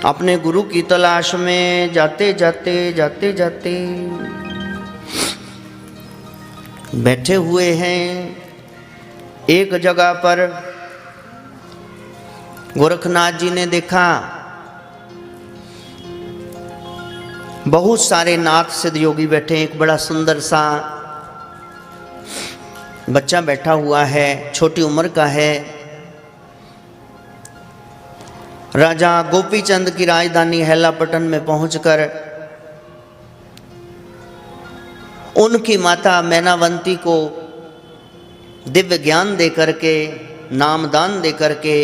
अपने गुरु की तलाश में जाते जाते जाते जाते बैठे हुए हैं एक जगह पर। गोरखनाथ जी ने देखा बहुत सारे नाथ सिद्ध योगी बैठे हैं। एक बड़ा सुंदर सा बच्चा बैठा हुआ है, छोटी उम्र का है। राजा गोपीचंद की राजधानी हैलापटन में पहुंचकर उनकी माता मैनावंती को दिव्य ज्ञान देकर के, नामदान देकर के,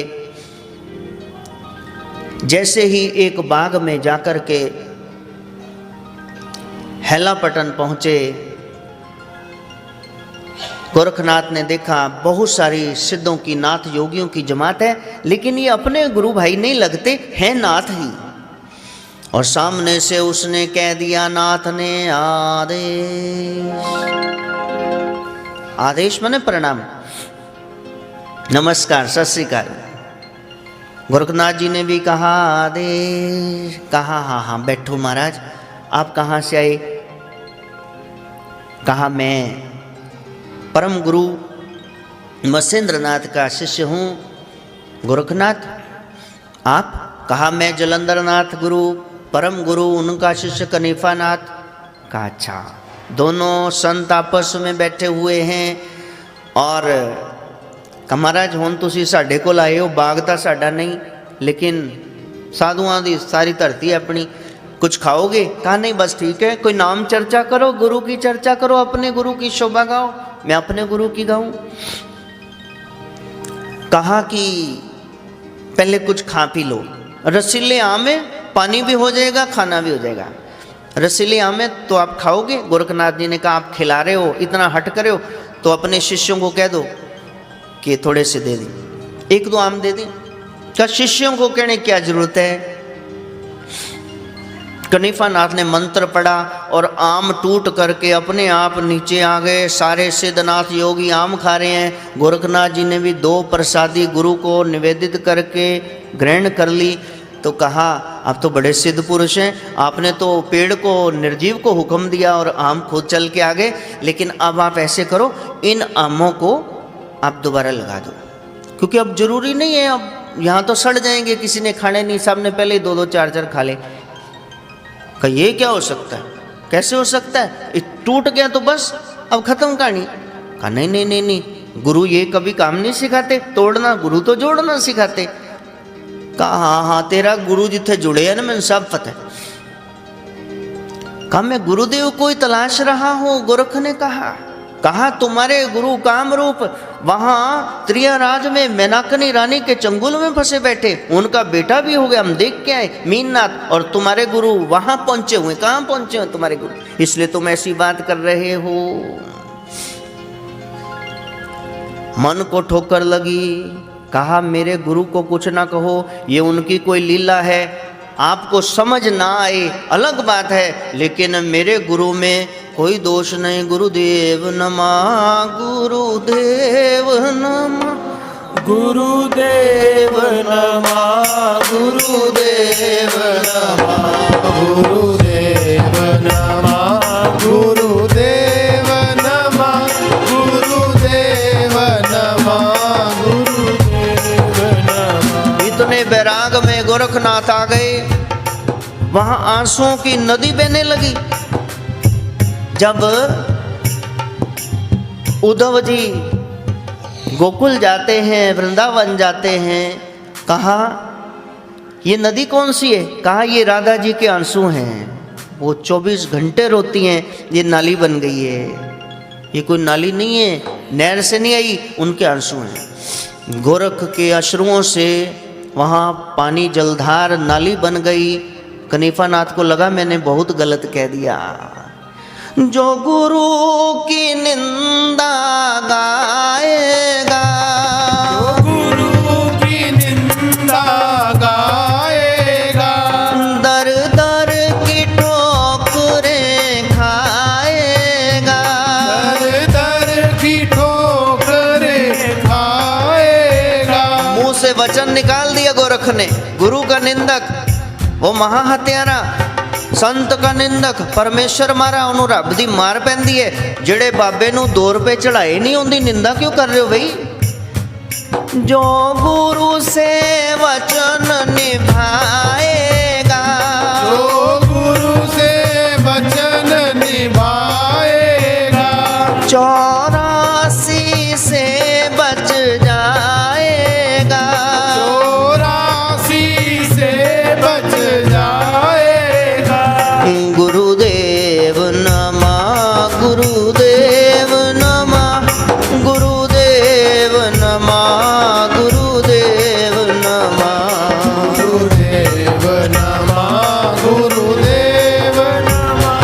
जैसे ही एक बाग में जाकर के हैलापटन पहुंचे, गोरखनाथ ने देखा बहुत सारी सिद्धों की, नाथ योगियों की जमात है, लेकिन ये अपने गुरु भाई नहीं लगते हैं, नाथ ही। और सामने से उसने कह दिया, नाथ ने आदेश। आदेश माने प्रणाम, नमस्कार, सत श्री अकाल। गोरखनाथ जी ने भी कहा आदेश। कहा हाँ हाँ बैठो महाराज। आप कहाँ से आए? कहा मैं परम गुरु मत्स्येंद्रनाथ का शिष्य हूँ। गोरखनाथ आप? कहा मैं जलंधरनाथ गुरु, परम गुरु उनका शिष्य कनीफानाथ। कहा अच्छा। दोनों संत आपस में बैठे हुए हैं और महाराज हुण तुसी साडे कोल आए हो, बाग तां साडा नहीं, लेकिन साधुआं दी सारी धरती अपनी, कुछ खाओगे? कहा नहीं बस ठीक है। कोई नाम चर्चा करो, गुरु की चर्चा करो, अपने गुरु की शोभा गाओ। मैं अपने गुरु की गाऊं? कहा कि पहले कुछ खा पी लो। रसीले आम है, पानी भी हो जाएगा, खाना भी हो जाएगा। रसीले आम है तो आप खाओगे? गोरखनाथ जी ने कहा आप खिला रहे हो, इतना हट करे हो, तो अपने शिष्यों को कह दो कि थोड़े से दे दें, एक दो आम दे दें। क्या शिष्यों को कहने की क्या जरूरत है? कनीफानाथ ने मंत्र पढ़ा और आम टूट करके अपने आप नीचे आ गए। सारे सिद्धनाथ योगी आम खा रहे हैं। गोरखनाथ जी ने भी दो प्रसादी गुरु को निवेदित करके ग्रहण कर ली। तो कहा आप तो बड़े सिद्ध पुरुष हैं, आपने तो पेड़ को, निर्जीव को हुक्म दिया और आम खुद चल के आ गए, लेकिन अब आप ऐसे करो, इन आमों को आप दोबारा लगा दो, क्योंकि अब जरूरी नहीं है, अब यहाँ तो सड़ जाएंगे, किसी ने खाने नहीं, सबने पहले ही दो दो चार चार खा ले। कहा ये क्या हो सकता है? कैसे हो सकता है? ये टूट गया तो बस अब खत्म कहानी। कहा नहीं नहीं नहीं नहीं, गुरु ये कभी काम नहीं सिखाते तोड़ना, गुरु तो जोड़ना सिखाते। कहा हाँ हाँ तेरा गुरु जिथे जुड़े है ना, मैंने सब पता है। कहा मैं गुरुदेव को ही तलाश रहा हूं। गोरख ने कहा तुम्हारे गुरु कामरूप वहां त्रियाराज में मैनाकनी रानी के चंगुल में फंसे बैठे, उनका बेटा भी हो गया, हम देख के आए मीननाथ, और तुम्हारे गुरु वहां पहुंचे हुए। कहां पहुंचे हो तुम्हारे गुरु? इसलिए तुम ऐसी बात कर रहे हो। मन को ठोकर लगी। कहा मेरे गुरु को कुछ ना कहो, ये उनकी कोई लीला है, आपको समझ ना आए अलग बात है, लेकिन मेरे गुरु में कोई दोष नहीं। गुरुदेव नमः, गुरुदेव नमः, गुरुदेव नमः, गुरुदेव नमः, गुरुदेव नमः, गुरुदेव नमः, गुरुदेव नमः, गुरुदेव नमः। इतने बैराग में गोरखनाथ आ गए। वहां आंसुओं की नदी बहने लगी। जब उद्धव जी गोकुल जाते हैं, वृंदावन जाते हैं, कहा ये नदी कौन सी है? कहा ये राधा जी के आंसू हैं, वो 24 घंटे रोती हैं, ये नाली बन गई है। ये कोई नाली नहीं है, नहर से नहीं आई, उनके आंसू हैं। गोरख के अश्रुओं से वहाँ पानी जलधार नाली बन गई। कनीफानाथ को लगा मैंने बहुत गलत कह दिया। जो गुरु की निंदा गाएगा, जो गुरु की निंदा गाएगा, दर दर की ठोकरें खाएगा, दर दर की ठोकरें खाएगा। मुंह से वचन निकाल दिया गोरख ने, गुरु का निंदक। वो महा हत्यारा, संत का निंदक, परमेश्वर मारा उन्हों रब दी मार पैंदी है। जेड़े बाबे नूं 2 रुपए चढ़ाए नहीं, उनकी निंदा क्यों कर रहे हो बई? जो गुरु से वचन निभाएगा, जो गुरु से वचन निभाएगा, 84 से बच जाएगा, 84 से बच जाएगा। गुरुदेव नमः, गुरुदेव नमः, गुरुदेव नमः, गुरुदेव नमः, गुरुदेव नमः, गुरुदेव नमः,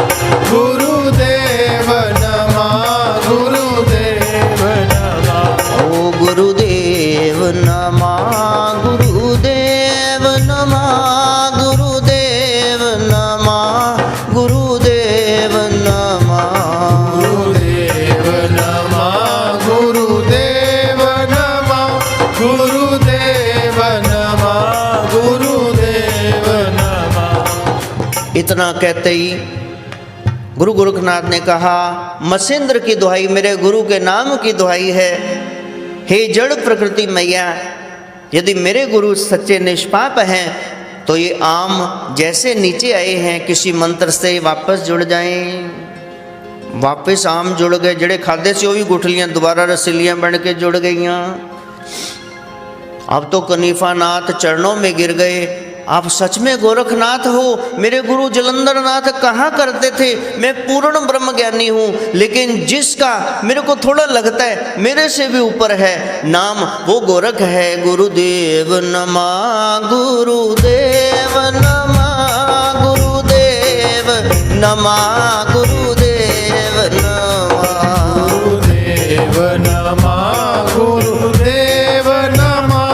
गुरुदेव नमः, गुरुदेव नमः। ओ गुरुदेव नमः, गुरुदेव नमः, गुरुदेव नमः, गुरुदेव नमः, गुरुदेव नमः, गुरुदेव नमः, गुरुदेव नमः, गुरुदेव नमः। इतना कहते ही गुरु गोरखनाथ ने कहा, मसेंद्र की दुहाई, मेरे गुरु के नाम की दुहाई है, हे जड़ प्रकृति मैया, यदि मेरे गुरु सच्चे निष्पाप हैं तो ये आम जैसे नीचे आए हैं किसी मंत्र से वापस जुड़ जाएं। वापस आम जुड़ गए, जड़े खादे से वो भी गुठलियां दोबारा रसीलियां बन के जुड़ गईयां। अब तो कनीफा नाथ चरणों में गिर गए, आप सच में गोरखनाथ हो? मेरे गुरु जलंधर नाथ कहा करते थे, मैं पूर्ण ब्रह्म ज्ञानी हूँ, लेकिन जिसका मेरे को थोड़ा लगता है मेरे से भी ऊपर है नाम, वो गोरख है। गुरुदेव नमः, गुरुदेव नमः, गुरुदेव नमः, गुरुदेव नमः, गुरुदेव नमः, गुरुदेव नमः,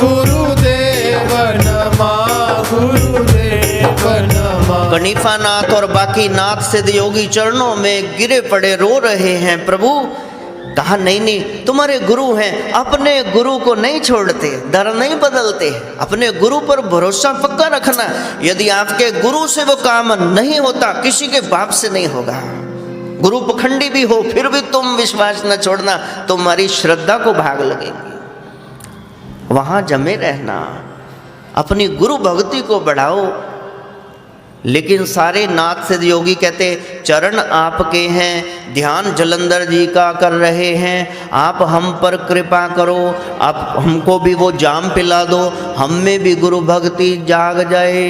गुरुदेव नमः, गुरुदेव नमः। कनीफा नाथ और बाकी नाथ सिद्ध योगी चरणों में गिरे पड़े रो रहे हैं। प्रभु कहा, नहीं नहीं, तुम्हारे गुरु हैं, अपने गुरु को नहीं छोड़ते, दर नहीं बदलते, अपने गुरु पर भरोसा पक्का रखना। यदि आपके गुरु से वो काम नहीं होता, किसी के बाप से नहीं होगा। गुरु पखंडी भी हो फिर भी तुम विश्वास न छोड़ना, तुम्हारी श्रद्धा को भाग लगेंगे। वहां जमे रहना, अपनी गुरु भक्ति को बढ़ाओ। लेकिन सारे नाथ सिद्ध योगी कहते, चरण आपके हैं, ध्यान जलंधर जी का कर रहे हैं, आप हम पर कृपा करो, आप हमको भी वो जाम पिला दो, हम में भी गुरु भक्ति जाग जाए।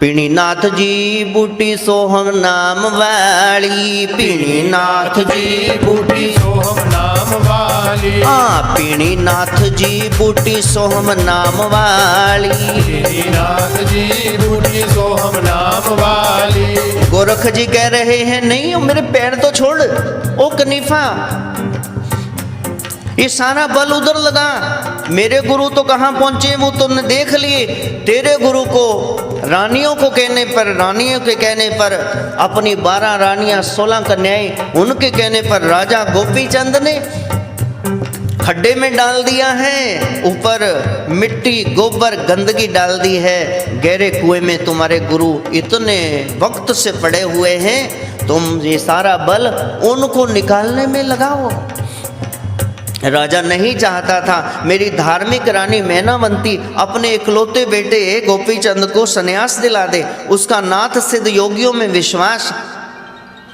पीणीनाथ जी बूटी सोहम नाम वाली, पीणीनाथ जी बूटी सोहम नाम वाली, हाँ, पीणीनाथ जी बूटी सोहम नाम वाली, पीणीनाथ जी बूटी सोहम नाम वाली। गोरख जी कह रहे हैं, नहीं मेरे पैर तो छोड़, ओ कनीफा, ये सारा बल उधर लगा, मेरे गुरु तो कहाँ पहुंचे वो तुमने देख लिए। तेरे गुरु को रानियों को कहने पर, रानियों के कहने पर अपनी 12 रानियां 16 कन्याएं, उनके कहने पर राजा गोपी चंद ने खड्डे में डाल दिया है, ऊपर मिट्टी गोबर गंदगी डाल दी है, गहरे कुएं में तुम्हारे गुरु इतने वक्त से पड़े हुए हैं, तुम ये सारा बल उनको निकालने में लगाओ। राजा नहीं चाहता था मेरी धार्मिक रानी मैनावंती अपने इकलौते बेटे गोपी चंद को संन्यास दिला दे, उसका नाथ सिद्ध योगियों में विश्वास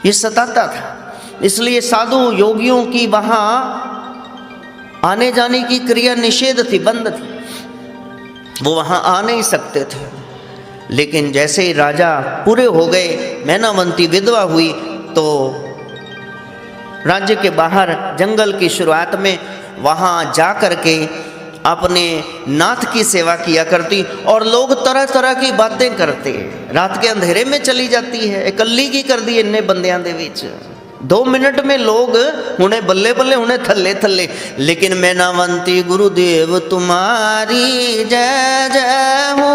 ये सताता था। इसलिए साधु योगियों की वहाँ आने जाने की क्रिया निषेध थी, बंद थी, वो वहाँ आ नहीं सकते थे। लेकिन जैसे ही राजा पूरे हो गए, मैनावंती विधवा हुई, तो राज्य के बाहर जंगल की शुरुआत में वहाँ जा कर के अपने नाथ की सेवा किया करती, और लोग तरह तरह की बातें करते। रात के अंधेरे में चली जाती है, इकल्ली की कर दी इन्ने बंदियां दे विच, 2 मिनट में लोग हुणे बल्ले बल्ले हुणे थल्ले थल्ले। लेकिन मैनावंती गुरुदेव तुम्हारी जय जय हो,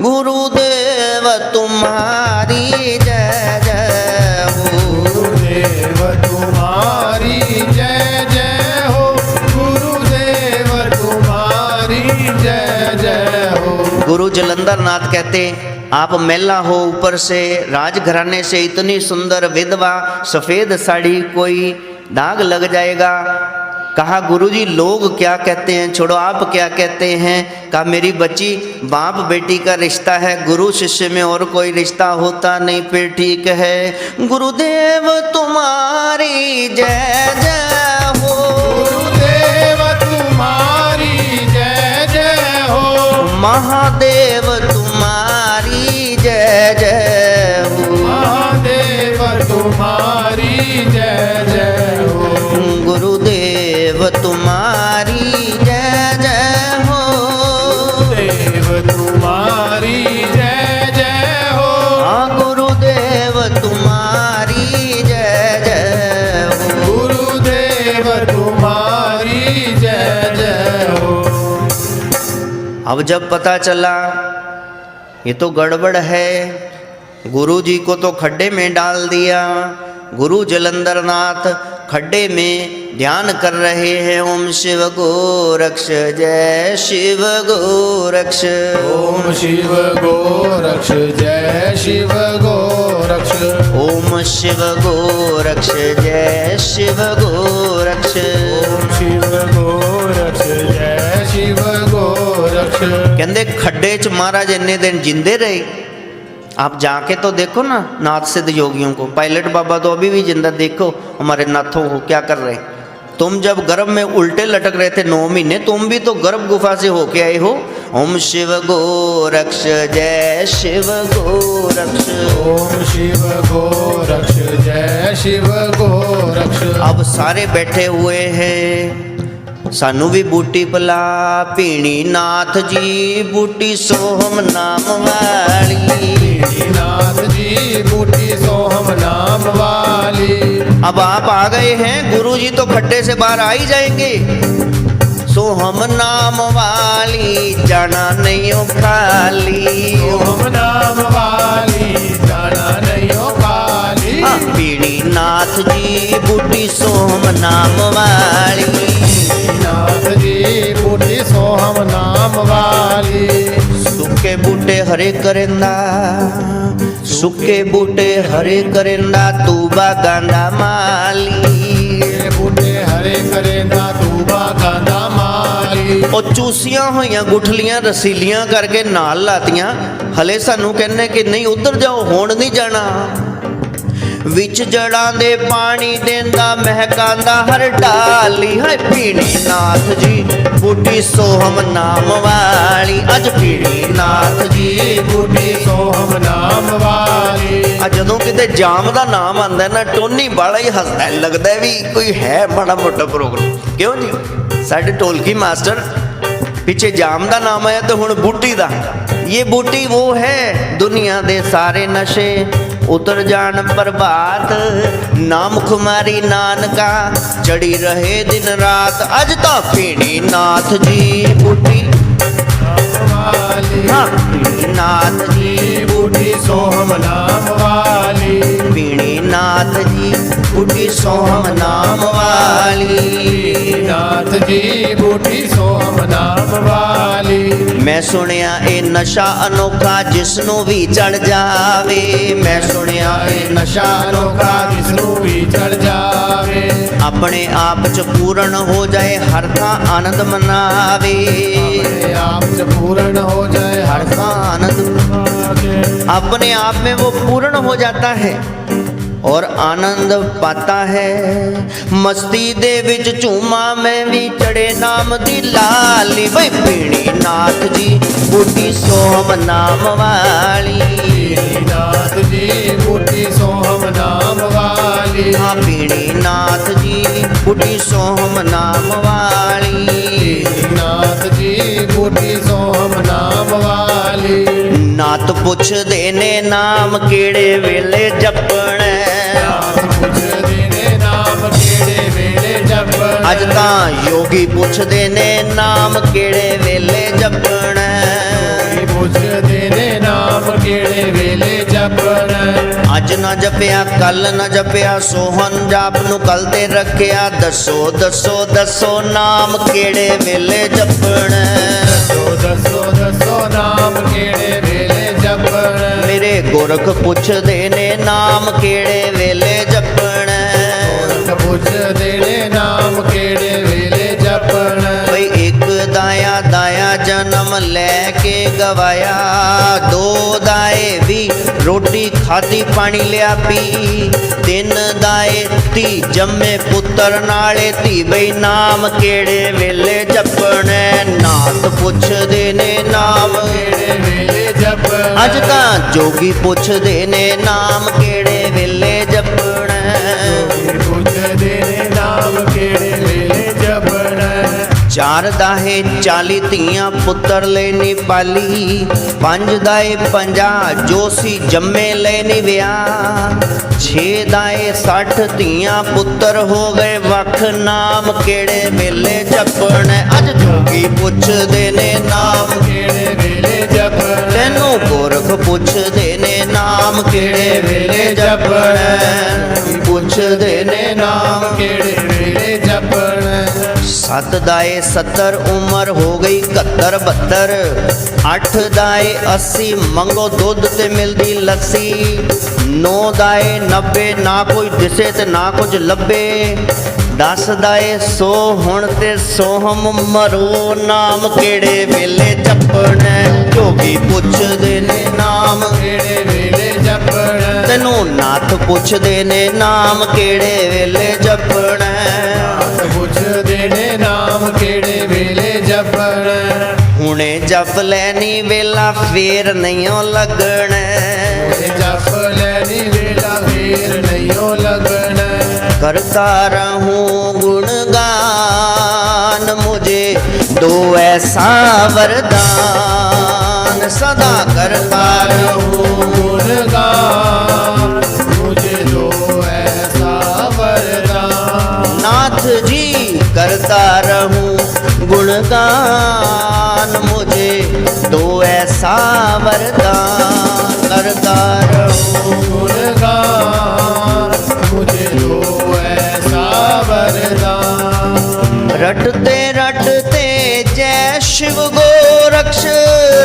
गुरुदेव तुम्हारी जय जय हो, गुरुदेव तुम्हारी जय जय हो, गुरुदेव तुम्हारी जय जय हो। गुरु जलंधर नाथ कहते आप महिला हो, ऊपर से राजघराने से, इतनी सुंदर विधवा, सफ़ेद साड़ी, कोई दाग लग जाएगा। कहा गुरुजी लोग क्या कहते हैं, छोड़ो आप क्या कहते हैं। कहा मेरी बच्ची बाप बेटी का रिश्ता है, गुरु शिष्य में और कोई रिश्ता होता नहीं, फिर ठीक है। गुरुदेव तुम्हारी जय जय हो, गुरुदेव तुम्हारी जय जय हो, महादेव तुम्हारी जय जय हो, महादेव तुम्हारी जय जय हो, गुरुदेव तुम्हारी जय जय हो, देव तुम्हारी जय जय हो, हाँ गुरुदेव तुम्हारी जय जय हो, गुरुदेव तुम्हारी जय जय हो। अब जब पता चला ये तो गड़बड़ है, गुरु जी को तो खड्डे में डाल दिया। गुरु जलंधर नाथ खड्डे में ध्यान कर रहे हैं, ओम शिव गोरक्ष जय शिव गोरक्ष, ओम शिव गोरक्ष जय शिव गोरक्ष, ओम शिव गोरक्ष जय शिव गोरक्ष, ओम शिव गोरक्ष जय शिव गोरक्ष। कहते खड्डे च महाराज इन्ने दिन जिंदे रहे। आप जाके तो देखो ना नाथ सिद्ध योगियों को, पायलट बाबा तो अभी भी जिंदा, देखो हमारे नाथों को क्या कर रहे हैं। तुम जब गर्भ में उल्टे लटक रहे थे 9 महीने, तुम भी तो गर्भ गुफा से होके आए हो। ओम शिव गोरक्ष जय शिव गोरक्ष, ओम शिव गोरक्ष जय शिव गोरक्ष। अब सारे बैठे हुए हैं, सानू भी बूटी पिला पीणी नाथ जी, बूटी सोहम नाम वाली, नाथ जी बूटी सोहम नाम वाली। अब आप आ गए हैं, गुरु जी तो खड्डे से बाहर आ ही जाएंगे। सोहम नाम वाली जाना नहीं हो खाली, सोहम नाम वाली जाना नहीं हो खाली, हाँ, पीणी नाथ जी बूटी सोहम नाम वाली, नाथ जी बूटी सोहम नाम वाली। सुके बूटे हरे करेंदा, सुके बूटे हरे करेंदा, तू बागांदा माली, बूटे हरे करेंदा तू बागांदा माली। ਉਹ ਚੂਸੀਆਂ ਹੋਈਆਂ ਗੁਠਲੀਆਂ ਰਸੀਲੀਆਂ ਕਰਕੇ ਨਾਲ ਲਾਤੀਆਂ, ਹਲੇ ਸਾਨੂੰ ਕਹਿੰਦੇ ਕਿ ਨਹੀਂ ਉੱਧਰ ਜਾਓ, ਹੁਣ ਨਹੀਂ ਜਾਣਾ। ਵਿੱਚ ਜੜਾਂ ਦੇ ਪਾਣੀ ਦੇਂਦਾ, ਮਹਿਕਾਂਦਾ ਹਰ ਢਾਲੀ, ਹਾਏ ਪੀਣੀ ਨਾਥ ਜੀ ਬੂਟੀ ਸੋਹਮ ਨਾਮ ਵਾਲੀ, ਅੱਜ ਪੀਣੀ ਨਾਥ ਜੀ ਬੂਟੀ ਸੋਹਮ ਨਾਮ ਵਾਲੀ। ਆ ਜਦੋਂ ਕਿਤੇ ਜਾਮ ਦਾ ਨਾਮ ਆਂਦਾ ਨਾ, ਟੋਨੀ ਬਾਲਾ ਹੀ ਹੱਸਦਾ, ਲੱਗਦਾ ਵੀ ਕੋਈ ਹੈ ਮਾੜਾ ਮੋਟਾ ਪ੍ਰੋਗਰਾਮ, ਕਿਉਂ ਜੀ। ਸਾਡੇ ਢੋਲਕੀ ਮਾਸਟਰ ਪਿੱਛੇ ਜਾਮ ਦਾ ਨਾਮ ਆਇਆ ਤੇ ਹੁਣ ਬੂਟੀ ਦਾ। ਇਹ ਬੂਟੀ ਉਹ ਹੈ ਦੁਨੀਆ ਦੇ ਸਾਰੇ ਨਸ਼ੇ उतर जान प्रभात, नाम खुमारी नानका चढ़ी रहे दिन रात, अज तो पीणी नाथ जी बूटी हाँ, पीणी नाथ जी बूटी सोहम नाम वाली, पीणी नाथ जी बूटी सोहम नाम वाली, नाथ जी बूटी सोहम नाम वाली। मैं सुनिया ए नशा अनोखा जिसनों भी चढ़ जावे, मैं सुनिया ए नशा अनोखा जिसनों भी चढ़ जावे, अपने आप च पूर्ण हो जाए, हर का आनंद मनावे, अपने आप च पूर्ण हो जाए, हर का आनंद अपने आप में वो पूर्ण हो जाता है और आनंद पाता है। मस्ती दे विच झूमा मैं भी चढ़े नाम दी लाली, भाई पीणी नाथ जी बूटी सोहम नाम वाली, नाथ जी बूटी सोहम नाम वाली, हाँ पीणी नाथ जी बूटी सोहम नाम वाली, नाथ जी बूटी सोहम नाम वाली। नात पुछदे ने नाम केड़े वेले जपण, अज तां योगी पुछदे ने नाम केड़े वेले जपण, पुछदे ने नाम केड़े वेले जपण, अज न जपिया कल न जपिया सोहन जाप नू कल ते रखिया। दसो दसो दसो नाम केड़े वेले जपण। दसो दसो दसो नाम केड़े वेले जपण। मेरे गोरख पुछदे ने नाम केड़े वेले जपण। गोरख पुछदे ने नाम केड़े वेले जपण। भाई एक दाया दाया जन्म लेके गवाया। दो दाए भी रोटी खाधी पानी लिया पी। तीन दाए धी जम्मे पुत्र नाले धी। बई नाम केड़े वेले जपण। नाथ पुछदे ने नाम केड़े वेले जपण। अज तां जोगी पुछदे ने नाम केड़े वेले जपण। पुछदे ने नाम केड़े वेले जपण। चार दाहे 40 धीयां पुत्र लेनी पाली। पंज दाए 50 जोशी जम्मे लेनी ब्याह। 6 दाए 60 धीयां पुत्र हो गए वख। नाम केड़े वेले जपण। अज जोगी पुछदे ने नाम केड़े वेले जपण। तैनू गोरख पुछदे ने नाम केड़े वेले जपण। पुछदे ने नाम केड़े वेले जपण। 7 दाए 70 उम्र हो गई 71 72। 8 दाए 80 मंगो दुध ते मिलदी लस्सी। 9 दाए 90 ना कोई दिसे ते ना कुछ लभे। 10 दाए 100 हुण ते सोहम मरो। नाम केड़े वेले जपण। जोगी पुछदे ने नाम केड़े वेले जपण। तैनू नाथ पुछदे ने नाम केड़े वेले जपण। पुछदे ने नाम केड़े वेले जपण। हुणे जप लैनी वेला फेर नहीं लगण। जप लैनी वेला फेर नहीं लगण। करता रहूं गुणगान मुझे दो ऐसा वरदान। सदा करता रहूं गुणगान मुझे दो ऐसा वरदान। नाथ जी करता रहूं गुणगान मुझे दो ऐसा वरदान। करता रहूं गुणगान मुझे दो ऐसा वरदान। रटते रटते जय शिव गोरक्ष।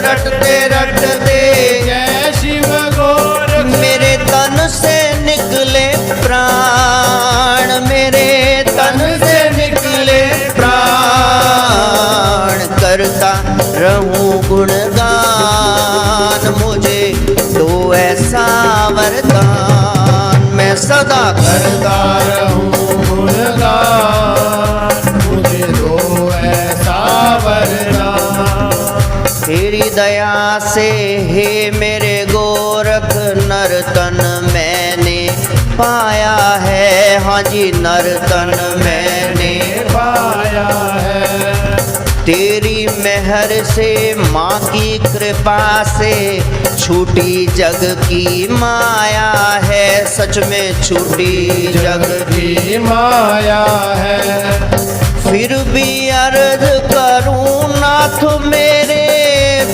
रटते रटते जय शिव गोरख। मेरे तन से निकले प्राण। मेरे तन से निकले प्राण। करता रहूं गुणगान मुझे दो ऐसा वरदान। मैं सदा करता रहूं गुणगान मुझे दो ऐसा वरदान। तेरी दया से हे मेरे गोरख नर तन मैंने पाया है। हाँ जी नर तन मैंने पाया है। तेरी मेहर से माँ की कृपा से छूटी जग की माया है। सच में छूटी जग की माया है। फिर भी अर्ज करूं नाथ मेरे।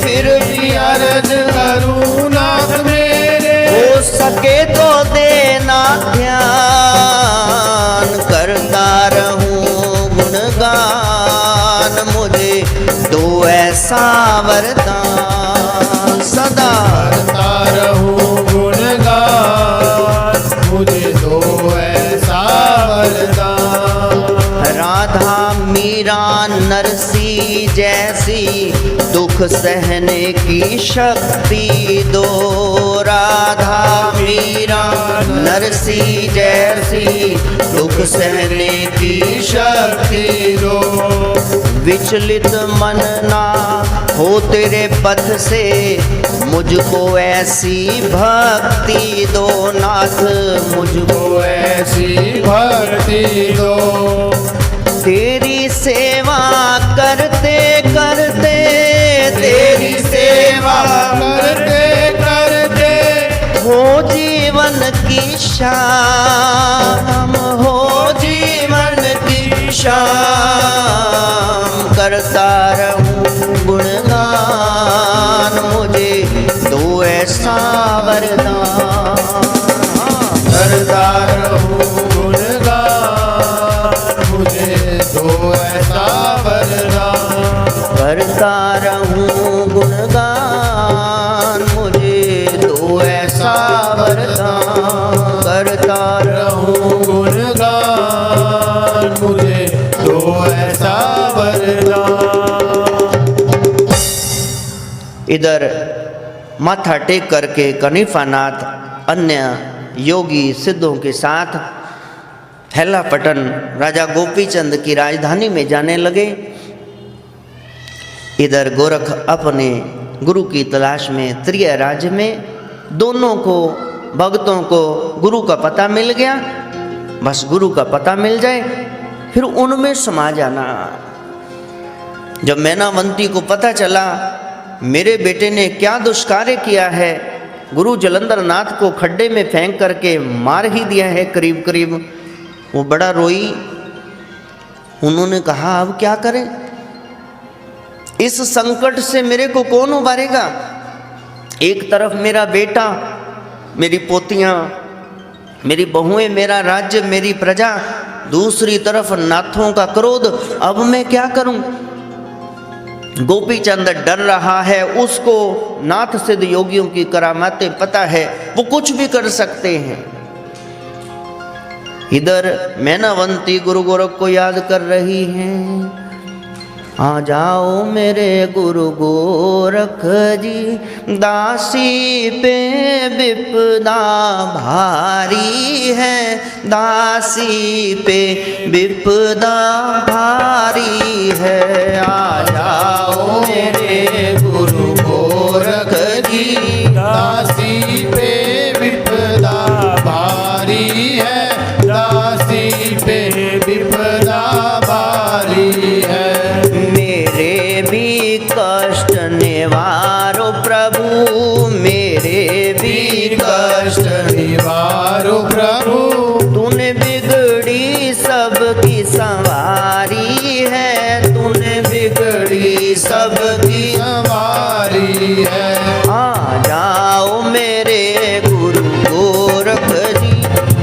फिर भी अर्ज करूं नाथ मेरे। हो सके तो देना ध्यान। करता रहूं गुणगान मुझे दो ऐसा वरदान। सदा करता रहूं गुणगान मुझे दो ऐसा वरदान। राधा मीरा नरसी जैसी दुख सहने की शक्ति दो। राधा मीरा नरसी जैसी दुख सहने की शक्ति दो। विचलित मन ना हो तेरे पथ से मुझको ऐसी भक्ति दो। नाथ मुझको ऐसी भक्ति दो। तेरी सेवा करते करते। तेरी सेवा करते करते हो जीवन की शाम। हो जीवन की शाम। करता रहूं गुणगान मुझे दो ऐसा वरदान। इधर माथा टेक करके कनिफानाथ अन्य योगी सिद्धों के साथ हेलापटन राजा गोपीचंद की राजधानी में जाने लगे। इधर गोरख अपने गुरु की तलाश में त्रिय राज्य में, दोनों को भक्तों को गुरु का पता मिल गया। बस गुरु का पता मिल जाए फिर उनमें समा जाना। जब मैनावंती को पता चला मेरे बेटे ने क्या दुष्कार्य किया है, गुरु जलंधर नाथ को खड्डे में फेंक करके मार ही दिया है करीब करीब, वो बड़ा रोई। उन्होंने कहा अब क्या करें, इस संकट से मेरे को कौन उबारेगा। एक तरफ मेरा बेटा, मेरी पोतियां, मेरी बहुएं, मेरा राज्य, मेरी प्रजा, दूसरी तरफ नाथों का क्रोध, अब मैं क्या करूं। गोपीचंद डर रहा है, उसको नाथ सिद्ध योगियों की करामातें पता है, वो कुछ भी कर सकते हैं। इधर मैनावंती गुरु गोरख को याद कर रही हैं। आ जाओ मेरे गुरु गोरख जी, दासी पे विपदा भारी है, दासी पे विपदा भारी है। आ जाओ मेरे गुरु गोरख जी, दासी पे विपदा भारी है, दासी पे विपदा भारी है। मेरे भी कष्ट निवारो प्रभु, मेरे भी कष्ट निवारो प्रभु, तूने बिगड़ी सबकी संवारी है, तूने बिगड़ी सबकी सवारी है। आ जाओ मेरे गुरु गोरख जी,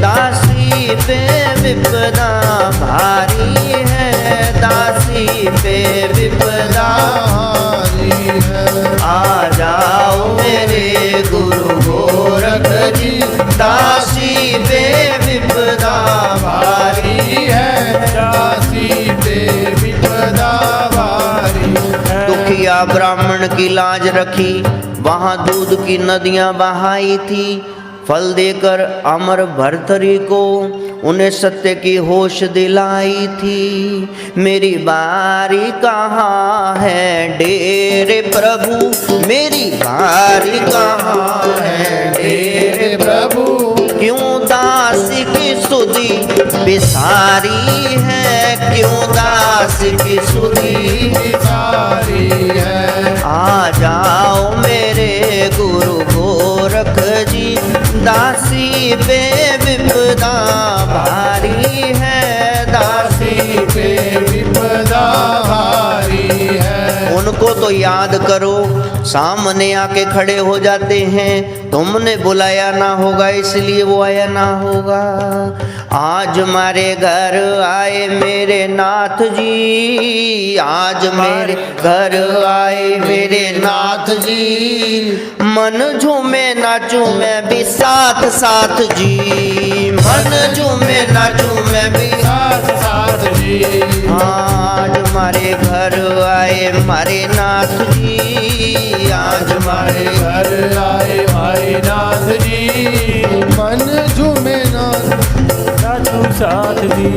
दासी पे विपदा भारी है, दासी पे विपदा भारी है। आ जाओ मेरे गुरु गोरख जी, दासी पे विपदा भारी है, दासी पे विपदा भारी है। दुखिया ब्राह्मण की लाज रखी, वहां दूध की नदियां बहाई थी। फल देकर अमर भर्तरी को उन्हें सत्य की होश दिलाई थी। मेरी बारी कहाँ है डेरे प्रभु, मेरी बारी कहाँ है डेरे प्रभु, क्यों दासी की सुधी बिसारी है, क्यों दासी की सुधी सारी है। आ जाओ मेरे गुरु गोरख जी, दासी पे विपदा भारी है, दासी पे विपदा भारी है। उनको तो याद करो, सामने आके खड़े हो जाते हैं। तुमने बुलाया ना होगा इसलिए वो आया ना होगा। आज हमारे घर आए मेरे नाथ जी, आज मेरे घर आए मेरे नाथ जी, मन झूमे नाचूं मैं भी साथ साथ जी, मन झूमे नाचूं मैं भी साथ साथ जी। आज हमारे घर आए हमारे नाथ जी, आज हमारे घर आए भाई नाथ जी, मन झूमे नाचू साथ जी।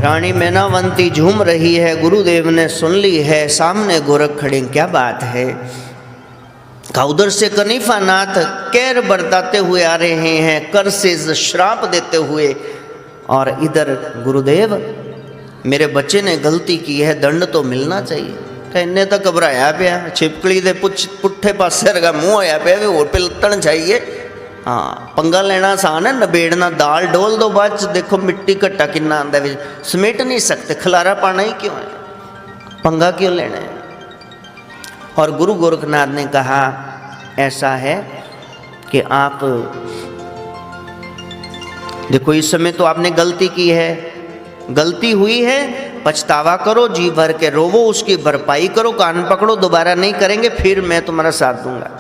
रानी मैनावंती झूम रही है, गुरुदेव ने सुन ली है, सामने गोरख खड़े, क्या बात है। का उधर से कनिफानाथ कैर बरताते हुए आ रहे हैं, कर से श्राप देते हुए, और इधर गुरुदेव मेरे बच्चे ने गलती की है, दंड तो मिलना चाहिए। इन्ने तो घबराया पिया, छिपकली दे पुट्ठे पासे रगा मुँह होया पिया भी होर पे लत्तन चाहिए। हाँ, पंगा लेना आसान है, नबेड़ना दाल डोल दो, बाद च देखो मिट्टी घट्टा किन्ना आंदा है, समेट नहीं सकते, खलारा पाना ही क्यों है, पंगा क्यों लेना है। और गुरु गोरखनाथ ने कहा ऐसा है कि आप देखो इस समय तो आपने गलती की है, गलती हुई है, पछतावा करो, जी भर के रोवो, उसकी भरपाई करो, कान पकड़ो, दोबारा नहीं करेंगे, फिर मैं तुम्हारा साथ दूंगा,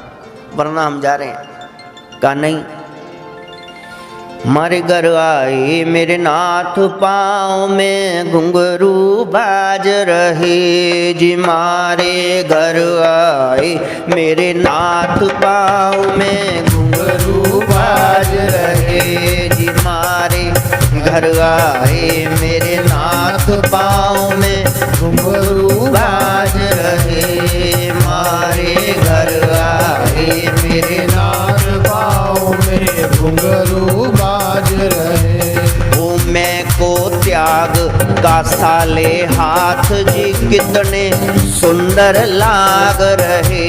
वरना हम जा रहे हैं। कहा नहीं, मारे घर आए मेरे नाथ पाँव में घुंघरू बाज रहे जी। मारे घर आए मेरे नाथ पाँव में घुंघरू बाज रहे जी। मारे घर आए मेरे नाथ पाँव में घुंघरू बाज रहे। मारे घर आए मेरे नाथ पाँव में घुंघरू बाज रहे। ओ मैं को त्याग का साले हाथ जी कितने सुंदर लाग रहे।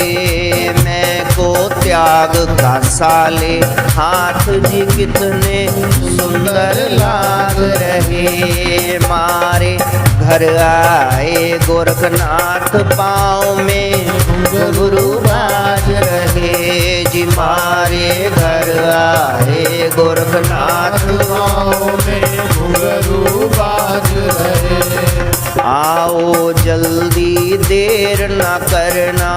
मैं को त्याग का साले हाथ जी कितने सुंदर लाग रहे। मारे घर आए गोरखनाथ पाँव में घुंघरू बाज रहे जी। मारे घर आए गोरखनाथ पाँव में घुंघरू बाज रहे। आओ जल्दी देर न करना।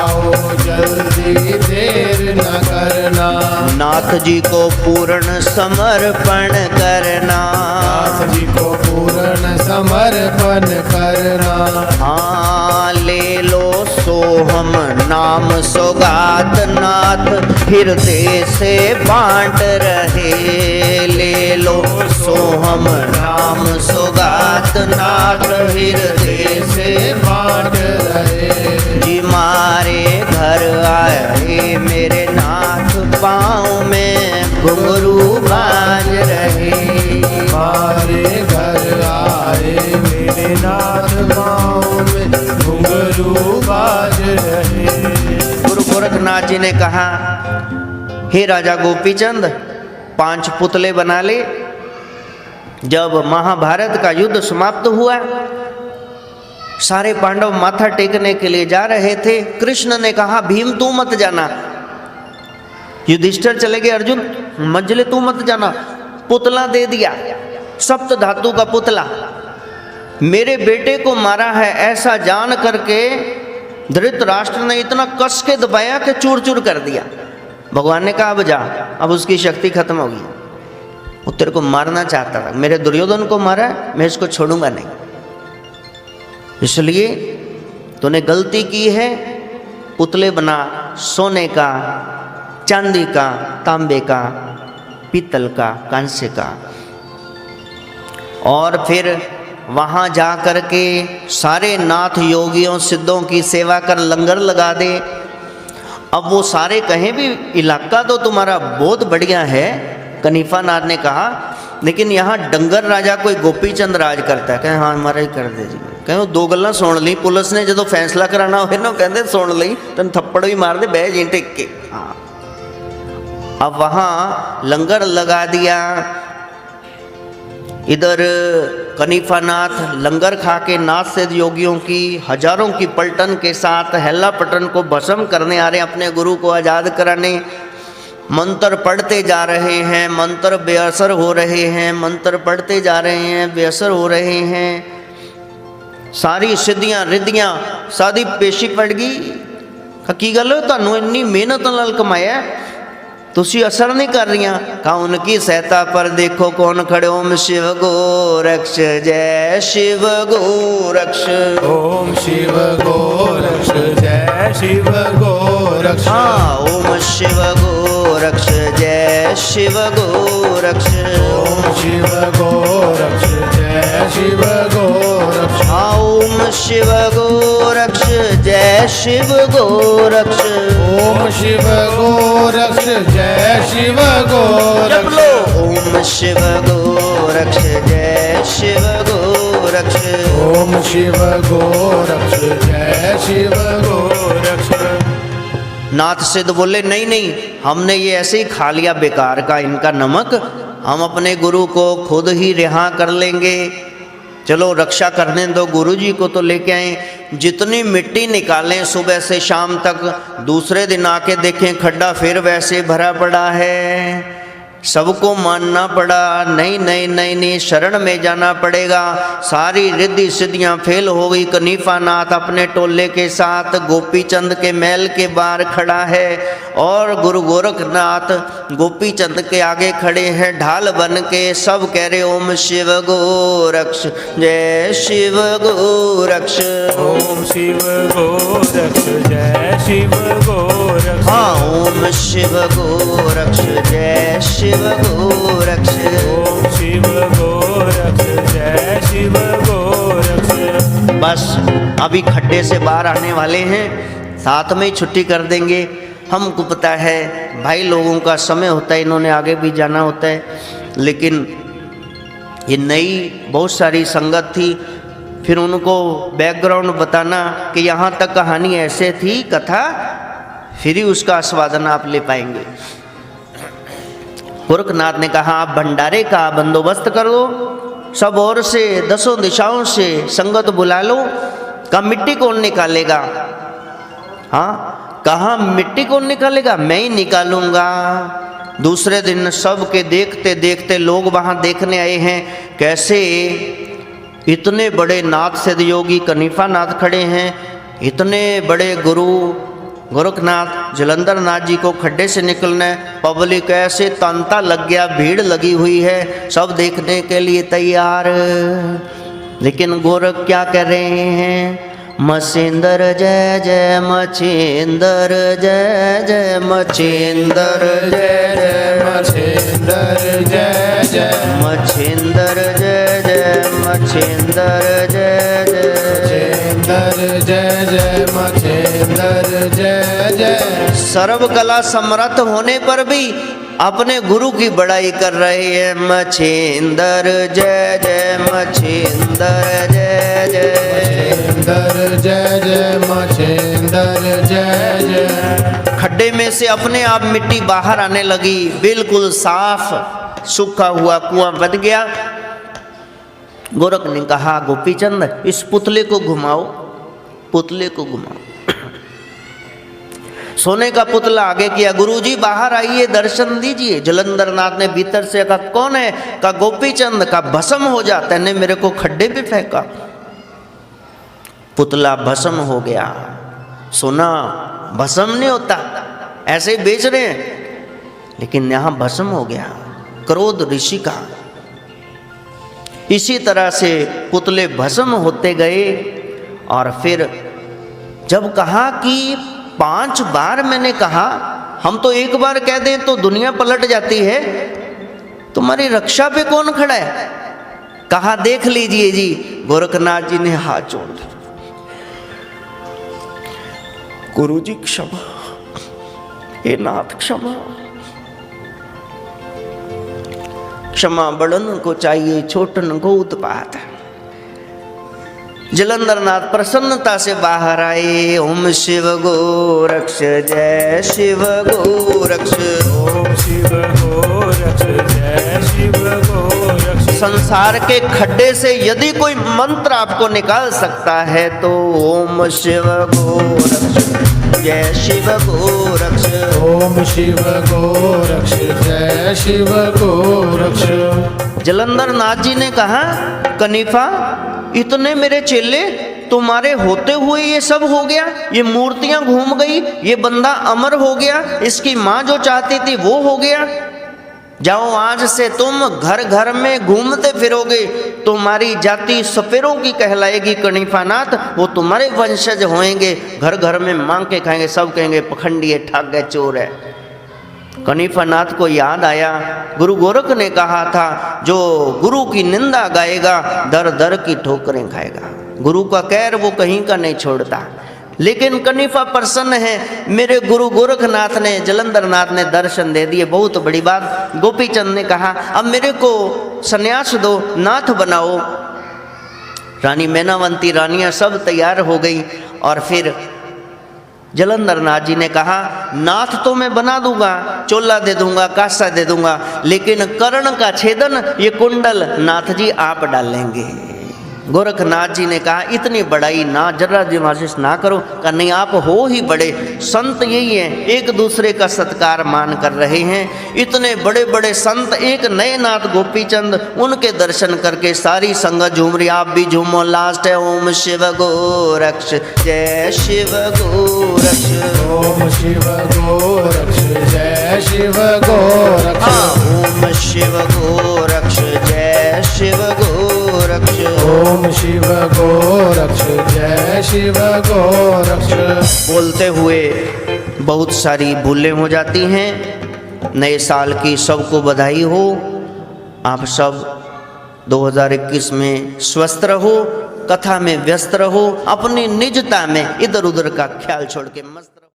आओ जल्दी देर न करना। नाथ जी को पूर्ण समर्पण करना। नाथ जी को पूर्ण समर्पण करना। हाँ ले लो सोहम नाम सौगात नाथ हृदय से बांट रहे। ले लो सोहम नाम सौगात नाथ हृदय से बांट रहे जी। मारे घर आए मेरे नाथ पाँव में घुंघरू बाज रहे। मारे घर आए मेरे नाथ पाँव में घुंघरू बाज रहे। गुरु गोरखनाथ जी ने कहा, हे राजा गोपीचंद 5 पुतले बना ले। जब महाभारत का युद्ध समाप्त हुआ, सारे पांडव माथा टेकने के लिए जा रहे थे। कृष्ण ने कहा, भीम तू मत जाना। युधिष्ठिर चले गए, अर्जुन मंजले तू मत जाना। पुतला दे दिया, सप्त धातु का पुतला। मेरे बेटे को मारा है ऐसा जान करके धृतराष्ट्र ने इतना कस के दबाया कि चूर चूर कर दिया। भगवान ने कहा, अब जा, अब उसकी शक्ति खत्म होगी। वो तेरे को मारना चाहता था, मेरे दुर्योधन को मारा, मैं इसको छोड़ूंगा नहीं। इसलिए तूने गलती की है। पुतले बना सोने का, चांदी का, तांबे का, पीतल का, कांस्य का, और फिर वहाँ जा कर के सारे नाथ योगियों सिद्धों की सेवा कर लंगर लगा दे। अब वो सारे कहें भी इलाका तो तुम्हारा बहुत बढ़िया है, कनीफा नाथ ने कहा, लेकिन यहाँ डंगर राजा कोई गोपीचंद राज करता है। कहें हाँ हमारा ही कर दे जी। कहें 2 गल्लां सुन ली पुलिस ने, जो फैसला कराना हो ना कहते सुन ली, तेन थप्पड़ भी मार दे बह जी टेक के। हाँ अब वहाँ लंगर लगा दिया। इधर कनीफा नाथ लंगर खा के नाथ सिद्ध योगियों की हजारों की पलटन के साथ हेला पटन को भस्म करने आ रहे हैं, अपने गुरु को आज़ाद कराने। मंत्र पढ़ते जा रहे हैं, मंत्र बेअसर हो रहे हैं, मंत्र पढ़ते जा रहे हैं, बेअसर हो रहे हैं। सारी सिद्धियां रिद्धियां सादी पेशी पड़ गई। की गल तुहानू इन्नी मेहनत नाल कमाया, तुसी असर नहीं कर रही। कहा उनकी सहायता पर देखो कौन खड़े। ओम शिव गोरक्ष जय शिव गोरक्ष। ओम शिव गोरक्ष जय शिव गोरक्ष। हाँ ओम शिव गोरक्ष जय शिव गोरक्ष। ओम शिव गोरक्ष जय शिव गोरक्ष। हाँ ओम शिव गोरक्ष जय शिव गोरक्ष। ओम शिव गोरक्ष जय शिव गोरक्ष। ओम शिव गोरक्ष जय शिव गोरक्ष। ओम शिव गोरक्ष जय शिव गोरक्ष। नाथ सिद्ध बोले, नहीं नहीं, हमने ये ऐसे ही खा लिया बेकार का इनका नमक, हम अपने गुरु को खुद ही रिहा कर लेंगे। चलो रक्षा करने दो, गुरु जी को तो लेके आए। जितनी मिट्टी निकालें सुबह से शाम तक, दूसरे दिन आके देखें खड्डा फिर वैसे भरा पड़ा है। सबको मानना पड़ा, नहीं नहीं नहीं नहीं शरण में जाना पड़ेगा। सारी रिद्धि सिद्धियां फेल हो गई। कनीफा नाथ अपने टोले के साथ गोपी चंद के महल के बाहर खड़ा है और गुरु गोरखनाथ गोपी चंद के आगे खड़े हैं ढाल बन के। सब कह रहे ओम शिव गोरक्ष, जय शिव गोरक्ष, ओम शिव गोरक्ष, जय शिव गोरक्ष। हाँ ओम शिव गोरक्ष, जय शिव गोरक्ष, ओम शिव गोरक्ष, जय शिव गोरक्ष। बस अभी खड्डे से बाहर आने वाले हैं, साथ में ही छुट्टी कर देंगे। हमको पता है भाई लोगों का समय होता है, इन्होंने आगे भी जाना होता है, लेकिन ये नई बहुत सारी संगत थी। फिर उनको बैकग्राउंड बताना कि यहाँ तक कहानी ऐसे थी कथा, फिर ही उसका आस्वादन आप ले पाएंगे। गोरखनाथ ने कहा आप भंडारे का बंदोबस्त कर दो, सब ओर से दसों दिशाओं से संगत बुला लो। कहा मिट्टी कौन निकालेगा? हाँ कहा मिट्टी कौन निकालेगा? मैं ही निकालूंगा। दूसरे दिन सब के देखते देखते लोग वहां देखने आए हैं कैसे इतने बड़े नाथ सिद्ध योगी कनीफा नाथ खड़े हैं, इतने बड़े गुरु गोरखनाथ जलंधर नाथ जी को खड्डे से निकलना है। पब्लिक ऐसे तांता लग गया, भीड़ लगी हुई है, सब देखने के लिए तैयार। लेकिन गोरख क्या कर रहे हैं? मछिंदर जय जय मछिंदर जय जय मछिंदर जय जय मछिंदर जय जय, मछिंदर जय जय मछिंदर जय जय, मछिंदर जय जय, मछिंदर जय जय। सर्व कला समर्थ होने पर भी अपने गुरु की बड़ाई कर रहे हैं। मछिंदर जय जय मछिंदर जय जय, मछिंदर जय जय, मछिंदर जय जय। खड्डे में से अपने आप मिट्टी बाहर आने लगी, बिल्कुल साफ सूखा हुआ कुआं बन गया। गोरख ने कहा गोपीचंद इस पुतले को घुमाओ, पुतले को घुमाओ। सोने का पुतला आगे किया। गुरुजी बाहर आइए दर्शन दीजिए। जलंधर नाथ ने भीतर से कहा कौन है? कहा गोपीचंद। का भस्म हो जाता है, ने मेरे को खड्डे पे फेंका। पुतला भस्म हो गया। सोना भस्म नहीं होता, ऐसे ही बेच रहे हैं, लेकिन यहां भस्म हो गया। क्रोध ऋषि का। इसी तरह से पुतले भस्म होते गए। और फिर जब कहा कि 5 बार मैंने कहा, हम तो एक बार कह दें तो दुनिया पलट जाती है, तुम्हारी रक्षा पे कौन खड़ा है? कहा देख लीजिए जी। गोरखनाथ जी ने हाथ जोड़ दिया, गुरुजी क्षमा, हे नाथ क्षमा। क्षमा बड़न को चाहिए, छोटन को उत्पात। जलंधर नाथ प्रसन्नता से बाहर आए। ओम शिव गोरक्ष, जय शिव गोरक्ष, ओम शिव गोरक्ष, जय शिव गोरक्ष। संसार के खड्डे से यदि कोई मंत्र आपको निकाल सकता है तो ओम शिव गोरक्ष, जय शिव गोरक्ष, ओम शिव गोरक्ष, जय शिव गोरक्ष। जलंधर नाथ जी ने कहा कनीफा इतने मेरे चेले तुम्हारे होते हुए ये सब हो गया, ये मूर्तियां घूम गई, ये बंदा अमर हो गया, इसकी माँ जो चाहती थी वो हो गया। जाओ आज से तुम घर घर में घूमते फिरोगे, तुम्हारी जाति सपेरों की कहलाएगी कनीफा नाथ, वो तुम्हारे वंशज होंगे, घर घर में मांग के खाएंगे, सब कहेंगे पखंडी है, ठग है, चोर है। कनीफा नाथ को याद आया गुरु गोरख ने कहा था जो गुरु की निंदा गाएगा दर दर की ठोकरें खाएगा। गुरु का कहर वो कहीं का नहीं छोड़ता। लेकिन कनीफा प्रसन्न है, मेरे गुरु गोरखनाथ ने जलंधर नाथ ने दर्शन दे दिए, बहुत बड़ी बात। गोपीचंद ने कहा अब मेरे को सन्यास दो, नाथ बनाओ। रानी मैनावंती रानियां सब तैयार हो गई। और फिर जलंधर नाथ जी ने कहा नाथ तो मैं बना दूंगा, चोला दे दूंगा, कासा दे दूंगा, लेकिन कर्ण का छेदन ये कुंडल नाथ जी आप डालेंगे। गोरखनाथ जी ने कहा इतनी बड़ाई ना जरा जिमाशिश ना करो, कहा नहीं आप हो ही बड़े संत, यही हैं एक दूसरे का सत्कार मान कर रहे हैं। इतने बड़े बड़े संत, एक नए नाथ गोपीचंद, उनके दर्शन करके सारी संगत झूम रही, आप भी झूमो। लास्ट है ओम शिव गोरक्ष जय शिव गोरक्ष, ओम शिव गोरक्ष जय शिव गोरक्ष, ओम शिव गोरक्ष जय शिव गोरक्ष, ओम शिव गोरक्ष जय शिव गोरक्ष। बोलते हुए बहुत सारी भूलें हो जाती हैं। नए साल की सबको बधाई हो। आप सब 2021 में स्वस्थ रहो, कथा में व्यस्त रहो, अपनी निजता में इधर उधर का ख्याल छोड़ के मस्त